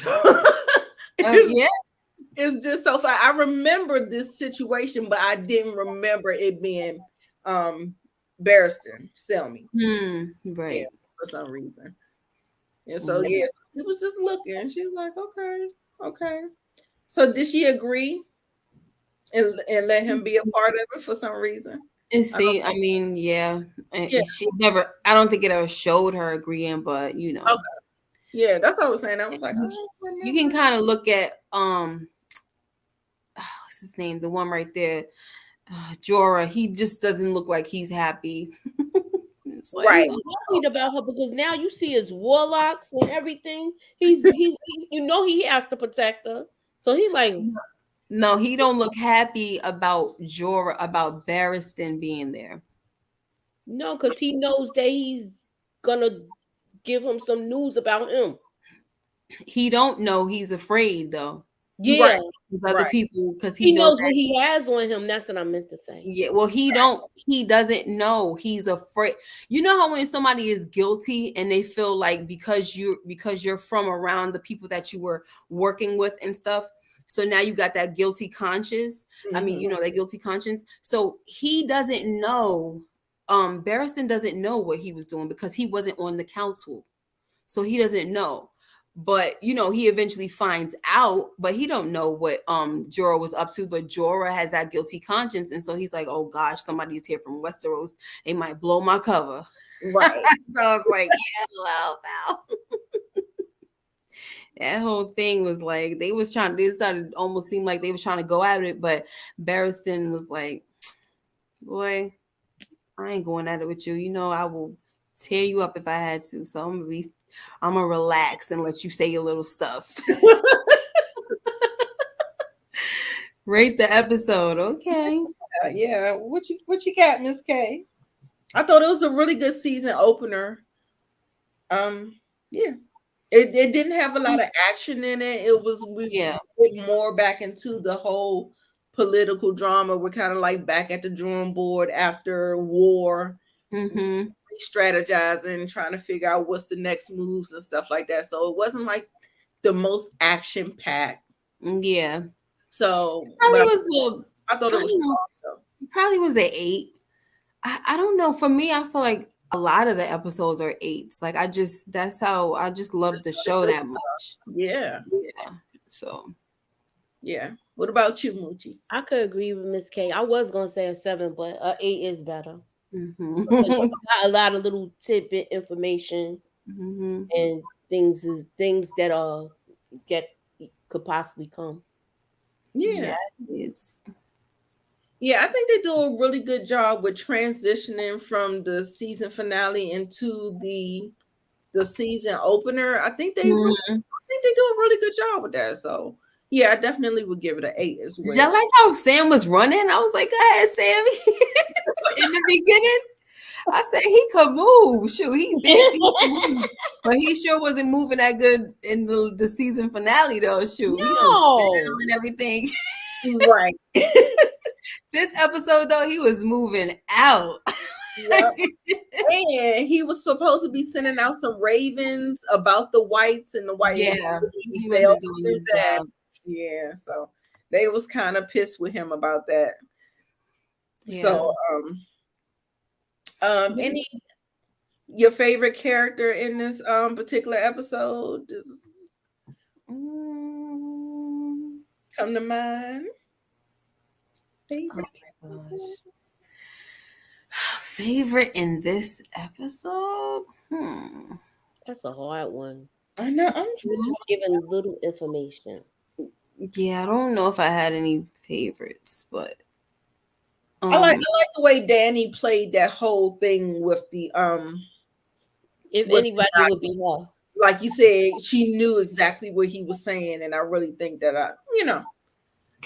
It's just so far. I remember this situation, but I didn't remember it being Barristan Selmy. Right. For some reason. And so yes, he was just looking. She was like, okay. So did she agree and let him be a part of it for some reason? And see, I mean, she never. I don't think it ever showed her agreeing, but you know. Okay. Yeah, that's what I was saying. I was like, you can kind of look at what's his name? The one right there, Jorah. He just doesn't look like he's happy. Like, right. I'm worried about her because now you see his warlocks and everything. He's you know he has to protect her. So he like no, he don't look happy about Jorah, about Barristan being there. No, because he knows that he's gonna give him some news about him. He don't know. He's afraid though. Yeah, with other people because he knows what he has on him. That's what I meant to say. Yeah, well, he doesn't know. He's afraid. You know how when somebody is guilty and they feel like because you're from around the people that you were working with and stuff, so now you got that guilty conscience. I mean, you know, that guilty conscience. So he doesn't know. Barristan doesn't know what he was doing because he wasn't on the council, so he doesn't know. But you know, he eventually finds out, but he don't know what Jorah was up to. But Jorah has that guilty conscience, and so he's like, "Oh gosh, somebody's here from Westeros. They might blow my cover." Right. So I was like, "Yeah, well, pal." That whole thing was like they started almost seemed like they was trying to go at it, but Barristan was like, "Boy, I ain't going at it with you. You know, I will tear you up if I had to. So I'm gonna relax and let you say your little stuff." Rate the episode, okay? Yeah. What you got, Miss K? I thought it was a really good season opener. Yeah. It didn't have a lot of action in it. It was more back into the whole political drama. We're kind of like back at the drawing board after war. Strategizing, trying to figure out what's the next moves and stuff like that. So it wasn't like the most action packed. Yeah. So I thought it was awesome. Probably was an 8. I don't know. For me, I feel like a lot of the episodes are 8s. Like I just love the show that much. Yeah. So yeah. What about you, Moochie? I could agree with Miss K. I was gonna say a 7, but 8 is better. Got a lot of little tidbit information and things that could possibly come. Yeah, I think they do a really good job with transitioning from the season finale into the season opener. I think they do a really good job with that. So yeah, I definitely would give it an 8 as well. Did I like how Sam was running? I was like, go ahead, Sam. In the beginning, I said he could move. Shoot, he big, but he sure wasn't moving that good in the season finale, though. Shoot, no, and everything. Right. This episode, though, he was moving out. Yep. And he was supposed to be sending out some ravens about the whites and the white. Yeah, he failed to do that. Yeah, so they was kind of pissed with him about that. Yeah. So any your favorite character in this particular episode come to mind? Favorite Oh my gosh. Favorite in this episode? That's a hard one. I know. I'm It's just giving little information. Yeah, I don't know if I had any favorites, but I like the way Danny played that whole thing with the If with anybody, it would be her. like you said, she knew exactly what he was saying, and I really think that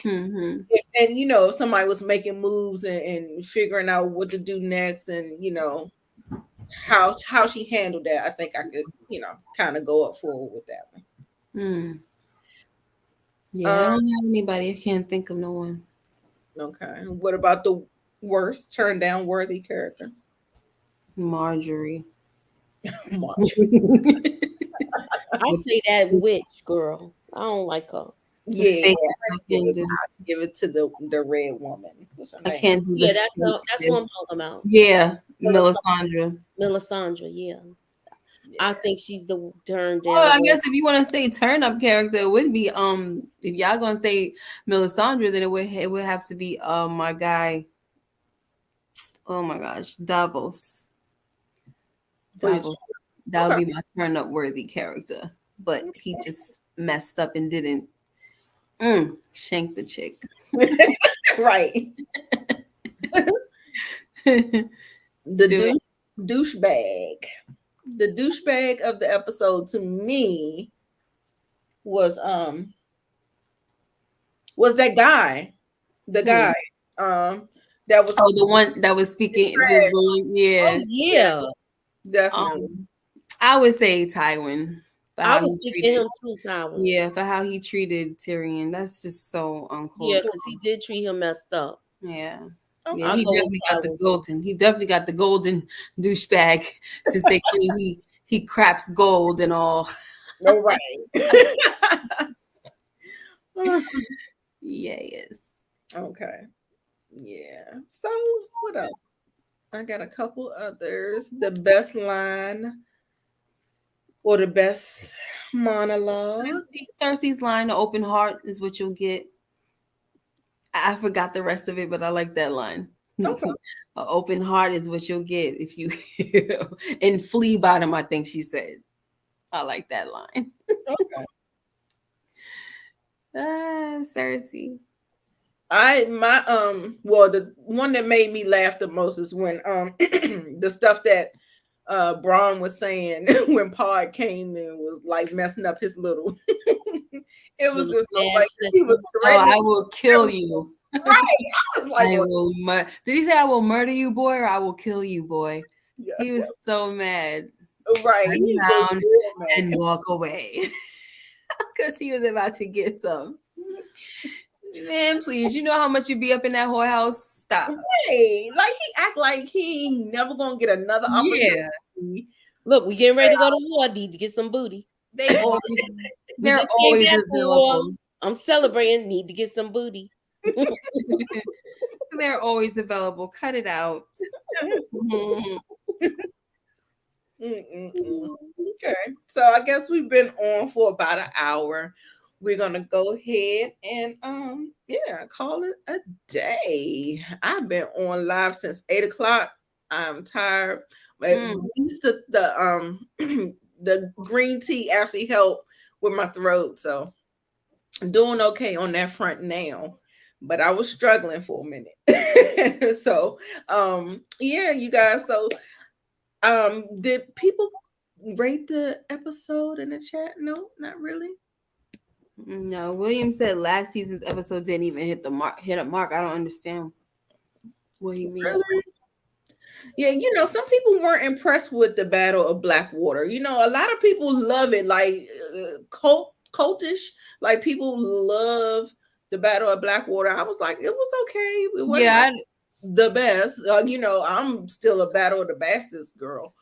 Mhm. and if somebody was making moves and figuring out what to do next, and how she handled that, I think I could kind of go up forward with that one. Yeah, I don't have anybody. I can't think of no one. Okay. What about the worst turned down worthy character? Marjorie. I say that witch girl. I don't like her. Yeah, I can't do. give it to the red woman. What's her I name? can't do Yeah, the that's what I'm talking about. Yeah, Melisandre. Melisandre, yeah. I think she's the turned down. Well, I guess if you want to say turn up character, it would be if y'all gonna say Melisandre, then it would have to be my guy. Oh my gosh, Davos. Davos. That would be my turn up worthy character. But he just messed up and didn't shank the chick. Right. The douchebag. The douchebag of the episode to me was that guy. The guy. That was the one that was speaking. Yeah. Oh, yeah. Definitely. I would say Tywin. I was thinking him too, Tywin. Yeah, for how he treated Tyrion. That's just so uncool. Yeah, because he did treat him messed up. Yeah. Okay. Yeah, he definitely got the golden. He definitely got the golden douchebag since they claim he craps gold and all. No, right. Yes. Okay. Yeah. So what else? I got a couple others. The best line or the best monologue. Cersei's line, "The open heart is what you'll get." I forgot the rest of it, but I like that line. Okay. An open heart is what you'll get if you and flea bottom, I think she said. I like that line. Okay. Cersei. The one that made me laugh the most is when the stuff that Braun was saying when Pod came and was like messing up his little it was just so like he was threatening. I will kill you. Right. I was like, did he say I will murder you, boy, or I will kill you, boy? Yeah. He was so mad. Right. Turn around and walk away. Because he was about to get some. Man, please, you know how much you be up in that whorehouse? Stop. Hey, like he act like he ain't never gonna get another opportunity. Yeah. Look, we getting ready to go to war. Need to get some booty. They're always available. I'm celebrating. Need to get some booty. They're always available. Cut it out. Okay, so I guess we've been on for about an hour. We're gonna go ahead and call it a day. I've been on live since 8:00. I'm tired. At least the the green tea actually helped with my throat, so I'm doing okay on that front now. But I was struggling for a minute. So you guys. So did people rate the episode in the chat? No, not really. No, William said last season's episode didn't even hit a mark. I don't understand what he means. Really? Yeah, some people weren't impressed with the Battle of Blackwater. A lot of people love it, like cultish. Like people love the Battle of Blackwater. I was like, it was okay. It wasn't the best. I'm still a Battle of the Bastards girl.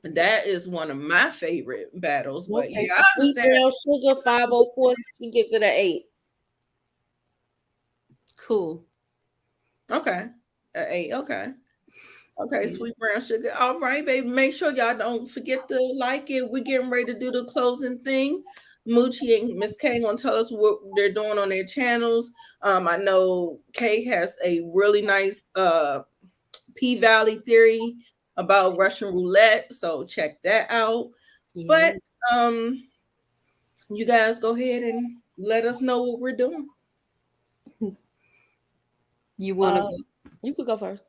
That is one of my favorite battles. But okay. I understand. Sugar 504, she gives it an 8. Cool. Okay. 8. Okay. Okay, sweet brown sugar. All right, baby. Make sure y'all don't forget to like it. We're getting ready to do the closing thing. Moochie and Miss K gonna tell us what they're doing on their channels. I know Kay has a really nice P-Valley theory about Russian roulette, so check that out. Yeah. But you guys go ahead and let us know what we're doing. You want to go? You could go first.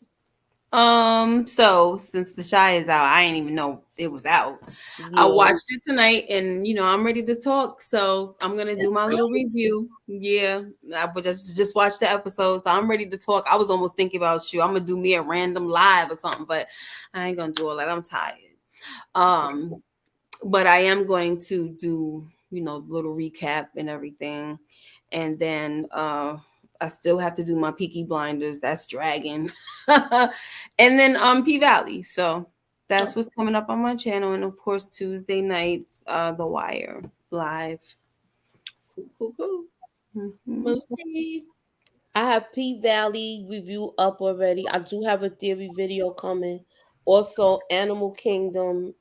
So since the Shy is out, I didn't even know it was out. I watched it tonight, and I'm ready to talk. So I'm gonna do my little review. Yeah, I just watched the episode, so I'm ready to talk. I was almost thinking about you. I'm gonna do me a random live or something, but I ain't gonna do all that. I'm tired. But I am going to do little recap and everything, and then I still have to do my Peaky Blinders. That's Dragon. And then P-Valley. So that's what's coming up on my channel. And of course, Tuesday nights, The Wire live. Cool. I have P-Valley review up already. I do have a theory video coming. Also, Animal Kingdom,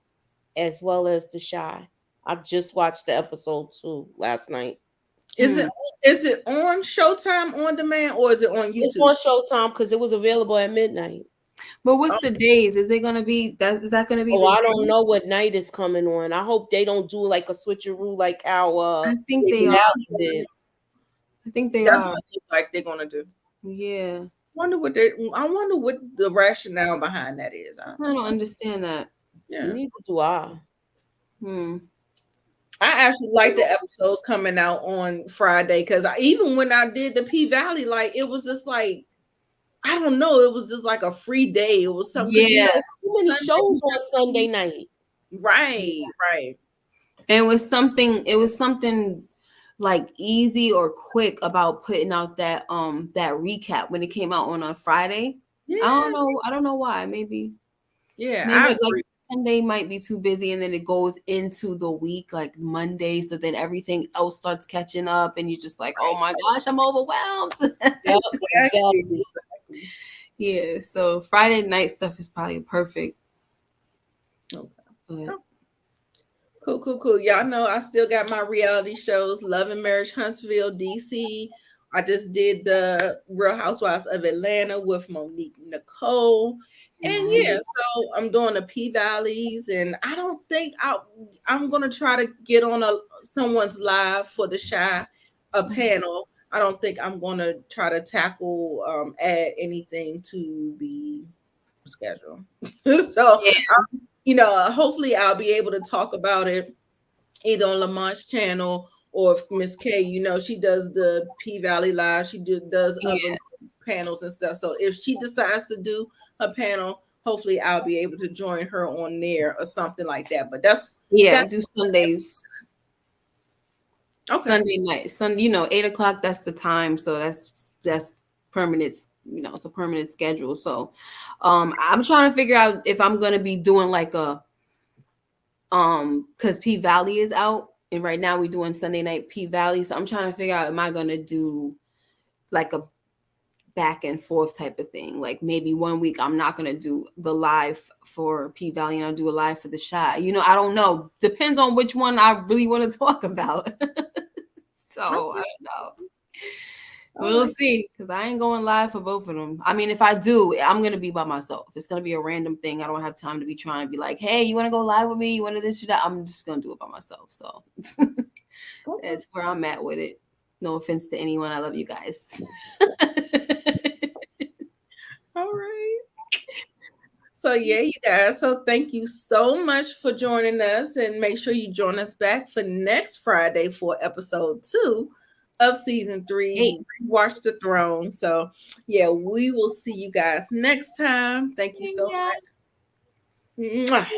as well as The Shy. I just watched the episode 2 last night. Is it on Showtime on demand or is it on YouTube? It's on Showtime because it was available at midnight. But what's the days? Is they gonna be is that gonna be? Oh, I don't know what night is coming on. I hope they don't do like a switcheroo like how I think they are. I think they That's are. what it looks like they're gonna do. Yeah. I wonder what the rationale behind that is. I don't understand that. Yeah. Neither do I. I actually like the episodes coming out on Friday because even when I did the P-Valley, like it was just like I don't know, it was just like a free day. It was something. Yeah, too many shows on Sunday night. Right. And it was something like easy or quick about putting out that recap when it came out on a Friday. Yeah. I don't know why. Maybe. Yeah, maybe like Sunday might be too busy, and then it goes into the week like Monday, so then everything else starts catching up, and you're just like, oh my gosh, I'm overwhelmed. Yep, exactly. Yeah, so Friday night stuff is probably perfect. Okay. Cool. Y'all know I still got my reality shows, Love and Marriage Huntsville, DC. I just did the Real Housewives of Atlanta with Monique Nicole. And yeah, so I'm doing the P-Valleys, and I don't think I'm gonna try to get on someone's live for the Shy panel. I don't think I'm gonna try to tackle add anything to the schedule. So hopefully I'll be able to talk about it either on Lamont's channel or if Miss K, she does the P-Valley live, she does other panels and stuff. So if she decides to do a panel, hopefully I'll be able to join her on there or something like that. But that's do Sundays. Okay. Sunday night, 8:00. That's the time. So that's permanent. It's a permanent schedule. So, I'm trying to figure out if I'm gonna be doing like a because P-Valley is out, and right now we're doing Sunday night P-Valley. So I'm trying to figure out, am I gonna do like a back and forth type of thing? Like maybe one week I'm not gonna do the live for P-Valley and I'll do a live for the Shy. I don't know. Depends on which one I really want to talk about. So I don't know. We'll see, because I ain't going live for both of them. I mean, if I do, I'm going to be by myself. It's going to be a random thing. I don't have time to be trying to be like, hey, you want to go live with me? You want to this or that? I'm just going to do it by myself. So that's where I'm at with it. No offense to anyone. I love you guys. All right. So yeah, you guys. So thank you so much for joining us, and make sure you join us back for next Friday for episode 2 of season 3. Watch the Throne. So yeah, we will see you guys next time. Thank you so much.